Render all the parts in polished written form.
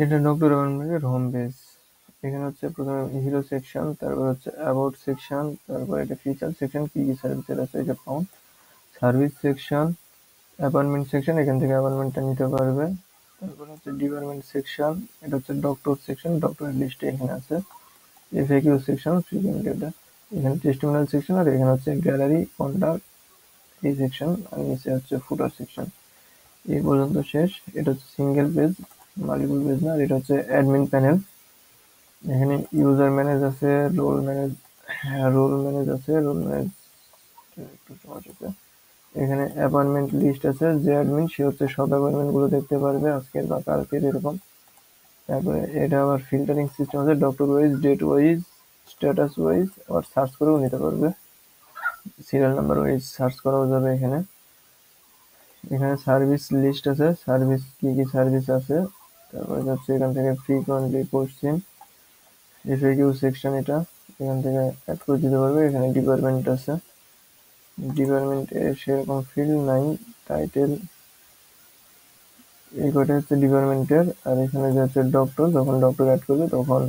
এটা ডক্টর অ্যাপার্টমেন্টের home page. এখানে হচ্ছে প্রথমে হিরো সেকশন, তারপর হচ্ছে অ্যাবাউট সেকশন, তারপর এটা ফিচার সেকশন, কি কি সার্ভিসের আছে এটা found, service section, apartment section, এখান থেকে অ্যাপার্টমেন্টটা নিতে পারবে। তারপর হচ্ছে ডিপার্টমেন্ট সেকশন, এটা হচ্ছে ডক্টর সেকশন, ডক্টরের লিস্টে এখানে আছে। এফএকিউ সেকশন, ফ্রিকুয়েন্ট ডেটা, এখানে টেস্টিমোনিয়াল সেকশন, আর এখানে হচ্ছে গ্যালারি, কন্টাক্ট, এই সেকশন, আর নিচে হচ্ছে ফুটার সেকশন। এই পর্যন্ত শেষ। এটা হচ্ছে সিঙ্গেল পেজ, মাল্টিপল পেজ না। আর এটা হচ্ছে অ্যাডমিন প্যানেল। এখানে ইউজার ম্যানেজ আছে, রোল ম্যানেজ, হ্যাঁ রোল ম্যানেজ আছে, রোল ম্যানেজ একটু সমস্যা আছে। এখানে অ্যাপয়েন্টমেন্ট লিস্ট আছে, যে অ্যাডমিন সে হচ্ছে সব অ্যাপয়েন্টমেন্ট গুলো দেখতে পারবে, আজকের বা কালকের এরকম। তারপরে এটা আবার ফিল্টারিং সিস্টেম আছে, doctor wise, date wise, status wise, আবার সার্চ করেও নিতে পারবে, সিরিয়াল নাম্বার ওয়াইজ সার্চ করাও যাবে এখানে। এখানে সার্ভিস লিস্ট আছে, সার্ভিস কি কি সার্ভিস আছে। তারপরে হচ্ছে এখান থেকে ফ্রিকোয়েন্টলি কোশ্চেন, এফএকিউ সেকশন, এটা এখান থেকে অ্যাড করে দিতে পারবে। এখানে ডিপার্টমেন্ট আছে, ডিপার্টমেন্টে সেরকম ফিল্ড নাই, টাইটেল, এই কয়টা হচ্ছে ডিপার্টমেন্টের। আর এখানে যে হচ্ছে ডক্টর, যখন ডক্টর অ্যাড করবে তখন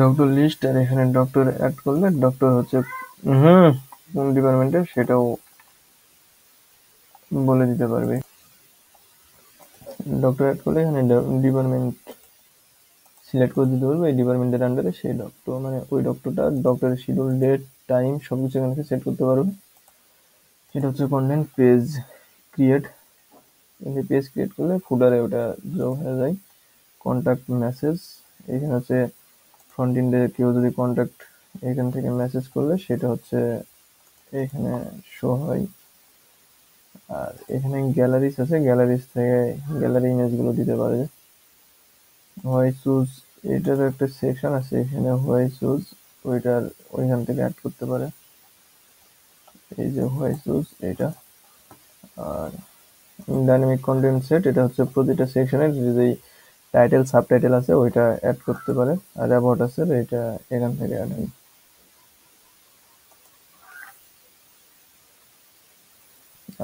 ডক্টর লিস্ট, আর এখানে ডক্টর অ্যাড করলে ডক্টর হচ্ছে কোন ডিপার্টমেন্টের সেটাও বলে দিতে পারবে। ডক্টর অ্যাড করলে এখানে ডিপার্টমেন্ট সিলেক্ট করে দিতে পারবে, এই ডিপার্টমেন্টের আন্ডারে সেই ডক্টর, মানে ওই ডক্টরটা, ডক্টরের শিডিউল, ডেট, টাইম সবকিছু এখানে সেট করতে পারবে। এটা হচ্ছে কন্টেন্ট পেজ ক্রিয়েট, এই পেজ ক্রিয়েট করলে ফুটারে ওটা যোগ হয়ে যায়। কন্ট্যাক্ট মেসেজ, এখানে হচ্ছে ফ্রন্ট এন্ডে কেউ যদি কন্ট্যাক্ট এখান থেকে মেসেজ করলে সেটা হচ্ছে এখানে শো হয়। আর এখানে গ্যালারিস আছে, গ্যালারিস থেকে গ্যালারি ইমেজগুলো দিতে পারবে। হোয়াই চুজ, এটার একটা সেকশন আছে এখানে, হোয়াই চুজ, ওইটার ওইখান থেকে অ্যাড করতে পারে, এই যে হোয়াই চুজ এটা। আর ডাইনামিক কন্টেন্ট সেট, এটা হচ্ছে প্রতিটা সেকশনের যে টাইটেল সাবটাইটেল আছে ওইটা অ্যাড করতে পারে। আর অ্যাবাউট আছে, এটা এখান থেকে অ্যাড হয়।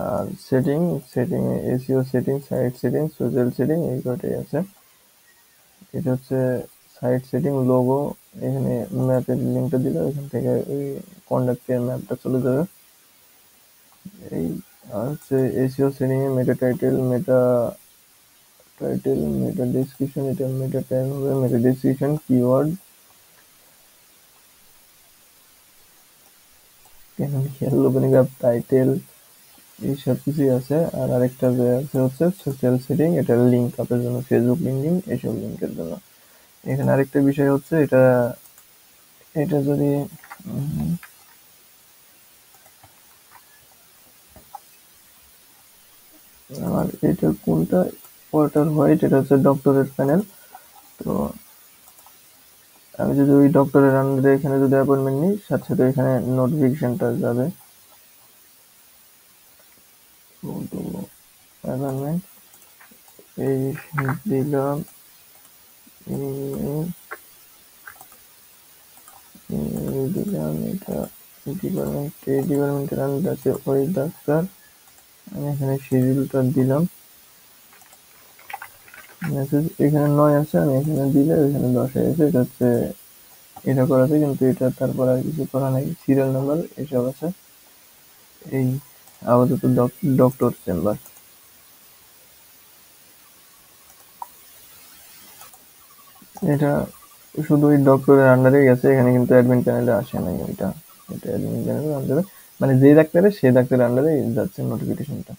আর setting, setting SEO setting, site setting, social setting, এই কয়টাই আছে। এটা হচ্ছে সাইট সেটিং, লোগো, এখানে ম্যাপের লিঙ্কটা দিলে ওইখান থেকে ওই কন্ডাক্টের ম্যাপটা চলে যাবে। এই আর হচ্ছে এসইও সেটিং এ মেটা টাইটেল, মেটা টাইটেল, মেটা ডেসক্রিপশন, এটা মেটা ট্যাগ হবে, মেটা description, keyword, opening up title, এই সব কিছুই আছে। আর আরেকটা যে আছে হচ্ছে সোশ্যাল সেটিং, এটা লিঙ্ক আপের জন্য, ফেসবুক লিঙ্কিং, এইসব লিঙ্কের জন্য। এখানে আরেকটা বিষয় হচ্ছে এটা, এটা যদি আমার এটা কোনটা, ওয়াটার হোয়াইট, এটা হচ্ছে ডক্টরের প্যানেল। তো আমি যদি ওই ডক্টরের আন্ডারে এখানে যদি অ্যাপয়েন্টমেন্ট নিই, সাথে সাথে এখানে নোটিফিকেশনটা যাবে, অ্যাপয়েন্টমেন্ট এই দিলাম, দিলাম এটা ডিপার্টমেন্ট, এই ডিপার্টমেন্টের আন্ডারে আছে ওই ডাক্তার, আমি এখানে শিডিউলটা দিলাম, মেসেজ এখানে 9 আছে, আমি এখানে দিলে এখানে 10 হয়ে গেছে। এটা হচ্ছে এটা করাতে, কিন্তু এটা তারপর আর কিছু করা নাই, সিরিয়াল নাম্বার এসব আছে। এই আপাতত ডক্টর চেম্বার, এটা শুধু ওই ডক্টরের আন্ডারে গেছে, এখানে কিন্তু অ্যাডমিন প্যানেলে আসে নাই ওইটা, এটা অ্যাডমিন প্যানেলের আন্ডারে, মানে যে ডাক্তারের সে ডাক্তারের আন্ডারে যাচ্ছে নোটিফিকেশনটা।